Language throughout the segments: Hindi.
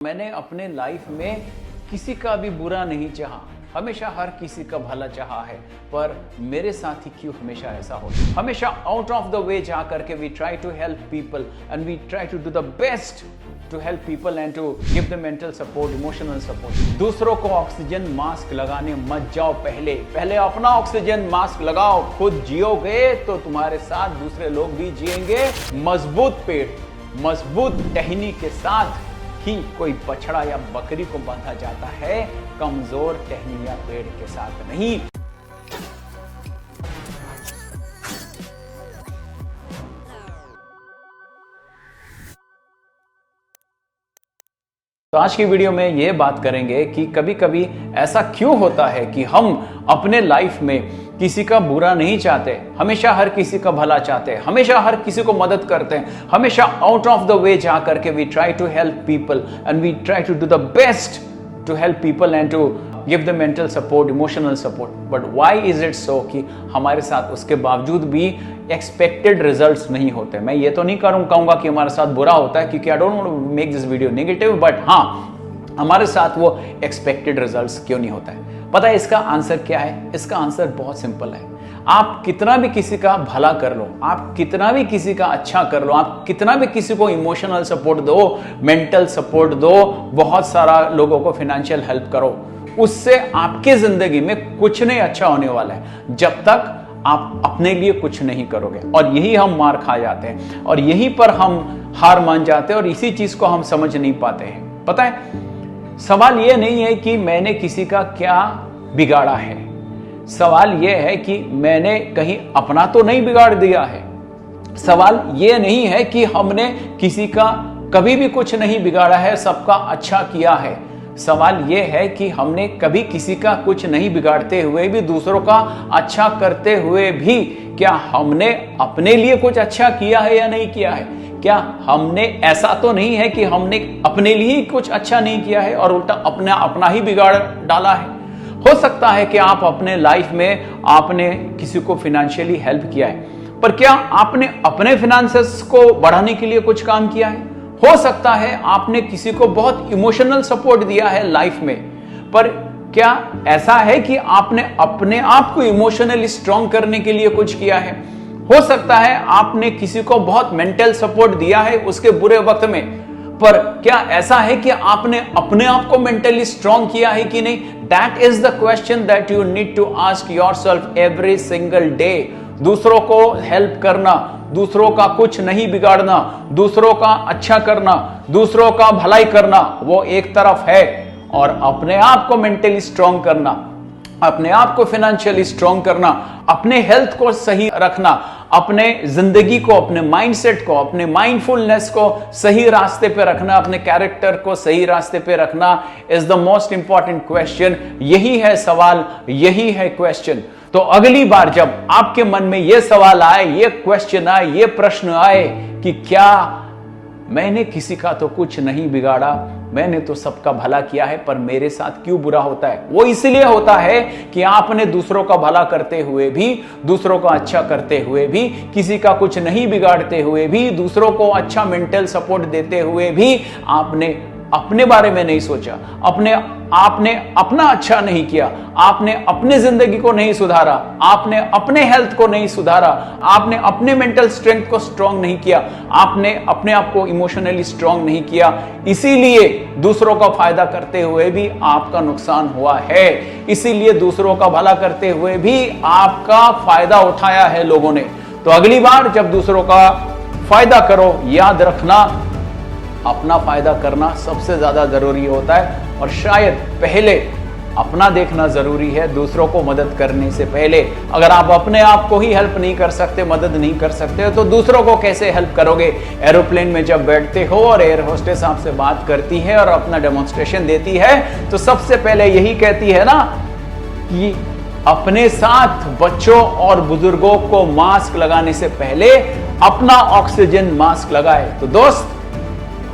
मैंने अपने लाइफ में किसी का भी बुरा नहीं चाहा, हमेशा हर किसी का भला चाहा है। पर मेरे साथ ही क्यों हमेशा ऐसा हो? हमेशा आउट ऑफ द वे जा करके we try to help people and we try to do the best to help people and to give the mental support, emotional support. दूसरों को ऑक्सीजन मास्क लगाने मत जाओ, पहले अपना ऑक्सीजन मास्क लगाओ। खुद जियोगे तो तुम्हारे साथ दूसरे लोग भी जिएंगे। मजबूत पेट, मजबूत टहनी के साथ ही कोई बछड़ा या बकरी को बांधा जाता है, कमजोर टहनी या पेड़ के साथ नहीं। तो आज की वीडियो में ये बात करेंगे कि कभी कभी ऐसा क्यों होता है कि हम अपने लाइफ में किसी का बुरा नहीं चाहते, हमेशा हर किसी का भला चाहते हैं, हमेशा हर किसी को मदद करते हैं, हमेशा आउट ऑफ द वे जा करके we try to help people and we try to do the best to help people and to give the mental support, emotional support. But why is it so कि हमारे साथ उसके बावजूद भी एक्सपेक्टेड रिजल्ट्स नहीं होते? मैं ये तो नहीं कहूंगा कि हमारे साथ बुरा होता है, क्योंकि I don't want to make this video negative, but हाँ, हमारे साथ वो एक्सपेक्टेड रिजल्ट्स क्यों नहीं होता है? पता है इसका आंसर क्या है? इसका आंसर बहुत सिंपल है। आप कितना भी किसी का भला कर लो, आप कितना भी किसी का अच्छा कर लो, आप कितना भी किसी को इमोशनल सपोर्ट दो, मेंटल सपोर्ट दो, बहुत सारा लोगों को फाइनेंशियल हेल्प करो, उससे आपकी जिंदगी में कुछ नहीं अच्छा होने वाला है जब तक आप अपने लिए कुछ नहीं करोगे। और यही हम मार खा जाते हैं और यहीं पर हम हार मान जाते हैं और इसी चीज को हम समझ नहीं पाते हैं। पता है, सवाल यह नहीं है कि मैंने किसी का क्या बिगाड़ा है, सवाल यह है कि मैंने कहीं अपना तो नहीं बिगाड़ दिया है। सवाल यह नहीं है कि हमने किसी का कभी भी कुछ नहीं बिगाड़ा है, सबका अच्छा किया है। सवाल यह है कि हमने कभी किसी का कुछ नहीं बिगाड़ते हुए भी, दूसरों का अच्छा करते हुए भी, क्या हमने अपने लिए कुछ अच्छा किया है या नहीं किया है? क्या हमने, ऐसा तो नहीं है कि हमने अपने लिए ही कुछ अच्छा नहीं किया है और उल्टा अपना ही बिगाड़ डाला है। हो सकता है कि आप अपने लाइफ में आपने किसी को फाइनेंशियली हेल्प किया है, पर क्या आपने अपने फाइनेंसेस को बढ़ाने के लिए कुछ काम किया है? हो सकता है आपने किसी को बहुत इमोशनल सपोर्ट दिया है लाइफ में, पर क्या ऐसा है कि आपने अपने आप को इमोशनली स्ट्रांग करने के लिए कुछ किया है? हो सकता है आपने किसी को बहुत मेंटल सपोर्ट दिया है उसके बुरे वक्त में, पर क्या ऐसा है कि आपने अपने आप को मेंटली स्ट्रांग किया है कि नहीं? That is the question that you need to ask yourself every single day. दूसरों को हेल्प करना, दूसरों का कुछ नहीं बिगाड़ना, दूसरों का अच्छा करना, दूसरों का भलाई करना, वो एक तरफ है, और अपने आप को मेंटली स्ट्रांग करना, अपने आप को फाइनेंशियली स्ट्रांग करना, अपने हेल्थ को सही रखना, अपने जिंदगी को, अपने माइंडसेट को, अपने माइंडफुलनेस को सही रास्ते पे रखना, अपने कैरेक्टर को सही रास्ते पे रखना is the most important question. यही है सवाल, यही है क्वेश्चन। तो अगली बार जब आपके मन में यह सवाल आए, ये क्वेश्चन आए, ये प्रश्न आए कि क्या मैंने किसी का तो कुछ नहीं बिगाड़ा, मैंने तो सबका भला किया है, पर मेरे साथ क्यों बुरा होता है? वो इसलिए होता है कि आपने दूसरों का भला करते हुए भी, दूसरों का अच्छा करते हुए भी, किसी का कुछ नहीं बिगाड़ते हुए भी, दूसरों को अच्छा मेंटल सपोर्ट देते हुए भी आपने अपने बारे में नहीं सोचा, आपने अपना अच्छा नहीं किया, आपने अपने जिंदगी को नहीं सुधारा, आपने अपने हेल्थ को नहीं सुधारा, आपने अपने मेंटल स्ट्रेंथ को स्ट्रांग नहीं किया, आपने अपने आप को इमोशनली स्ट्रांग नहीं किया। इसीलिए दूसरों का फायदा करते हुए भी आपका नुकसान हुआ है, इसीलिए दूसरों का भला करते हुए भी आपका फायदा उठाया है लोगों ने। तो अगली बार जब दूसरों का फायदा करो, याद रखना अपना फायदा करना सबसे ज्यादा जरूरी होता है, और शायद पहले अपना देखना जरूरी है दूसरों को मदद करने से पहले। अगर आप अपने आप को ही हेल्प नहीं कर सकते, मदद नहीं कर सकते, तो दूसरों को कैसे हेल्प करोगे? एरोप्लेन में जब बैठते हो और एयर होस्टेस आपसे बात करती है और अपना डेमोन्स्ट्रेशन देती है, तो सबसे पहले यही कहती है ना कि अपने साथ बच्चों और बुजुर्गों को मास्क लगाने से पहले अपना ऑक्सीजन मास्क लगाए। तो दोस्त,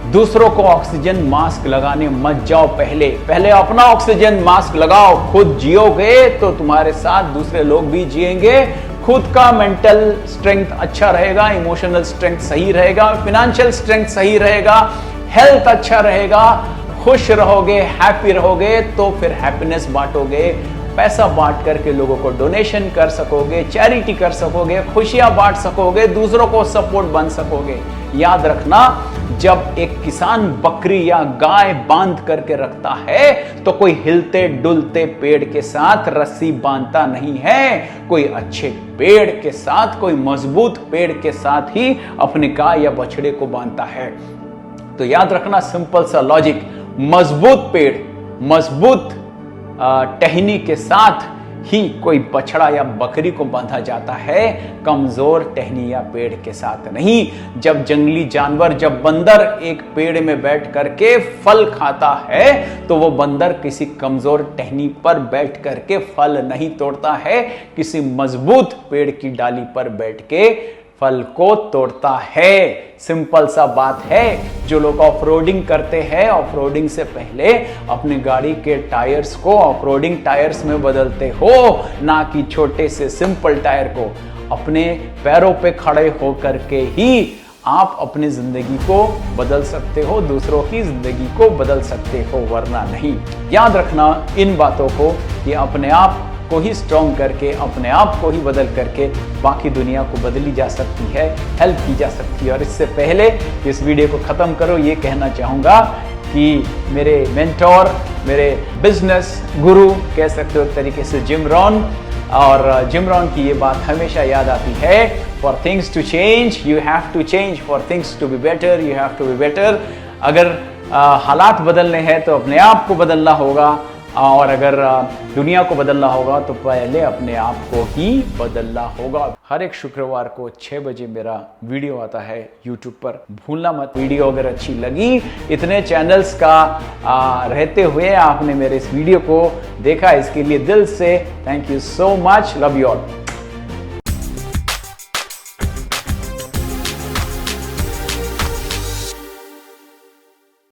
दूसरों को ऑक्सीजन मास्क लगाने मत जाओ, पहले अपना ऑक्सीजन मास्क लगाओ। खुद जियोगे तो तुम्हारे साथ दूसरे लोग भी जिएंगे। खुद का मेंटल स्ट्रेंथ अच्छा रहेगा, इमोशनल स्ट्रेंथ सही रहेगा, फाइनेंशियल स्ट्रेंथ सही रहेगा, हेल्थ अच्छा रहेगा, खुश रहोगे, हैप्पी रहोगे, तो फिर हैप्पीनेस बांटोगे, पैसा बांट करके लोगों को डोनेशन कर सकोगे, चैरिटी कर सकोगे, खुशियां बांट सकोगे, दूसरों को सपोर्ट बन सकोगे। याद रखना, जब एक किसान बकरी या गाय बांध करके रखता है तो कोई हिलते डुलते पेड़ के साथ रस्सी बांधता नहीं है, कोई अच्छे पेड़ के साथ, कोई मजबूत पेड़ के साथ ही अपने गाय या बछड़े को बांधता है। तो याद रखना, सिंपल सा लॉजिक, मजबूत पेड़, मजबूत टहनी के साथ ही कोई बछड़ा या बकरी को बांधा जाता है, कमजोर टहनी या पेड़ के साथ नहीं। जब जंगली जानवर, जब बंदर एक पेड़ में बैठ करके फल खाता है तो वो बंदर किसी कमजोर टहनी पर बैठ करके फल नहीं तोड़ता है, किसी मजबूत पेड़ की डाली पर बैठ के फल को तोड़ता है। सिंपल सा बात है। जो लोग ऑफ रोडिंग करते हैं, ऑफ रोडिंग से पहले अपनी गाड़ी के टायर्स को ऑफ रोडिंग टायर्स में बदलते हो, ना कि छोटे से सिंपल टायर को। अपने पैरों पे खड़े हो करके ही आप अपनी जिंदगी को बदल सकते हो, दूसरों की जिंदगी को बदल सकते हो, वरना नहीं। याद रखना इन बातों को कि अपने आप को ही स्ट्रॉन्ग करके, अपने आप को ही बदल करके बाकी दुनिया को बदली जा सकती है, हेल्प की जा सकती है। और इससे पहले इस वीडियो को ख़त्म करो, ये कहना चाहूँगा कि मेरे मेंटोर, मेरे बिजनेस गुरु कह सकते हो एक तरीके से, जिम रॉन, और जिम रॉन की ये बात हमेशा याद आती है, for things to change you have to change, for things to be better you have to be better. अगर हालात बदलने हैं तो अपने आप को बदलना होगा, और अगर दुनिया को बदलना होगा तो पहले अपने आप को ही बदलना होगा। हर एक शुक्रवार को 6 बजे मेरा वीडियो आता है YouTube पर, भूलना मत। वीडियो अगर अच्छी लगी, इतने चैनल्स का रहते हुए आपने मेरे इस वीडियो को देखा, इसके लिए दिल से thank you so much, love you all.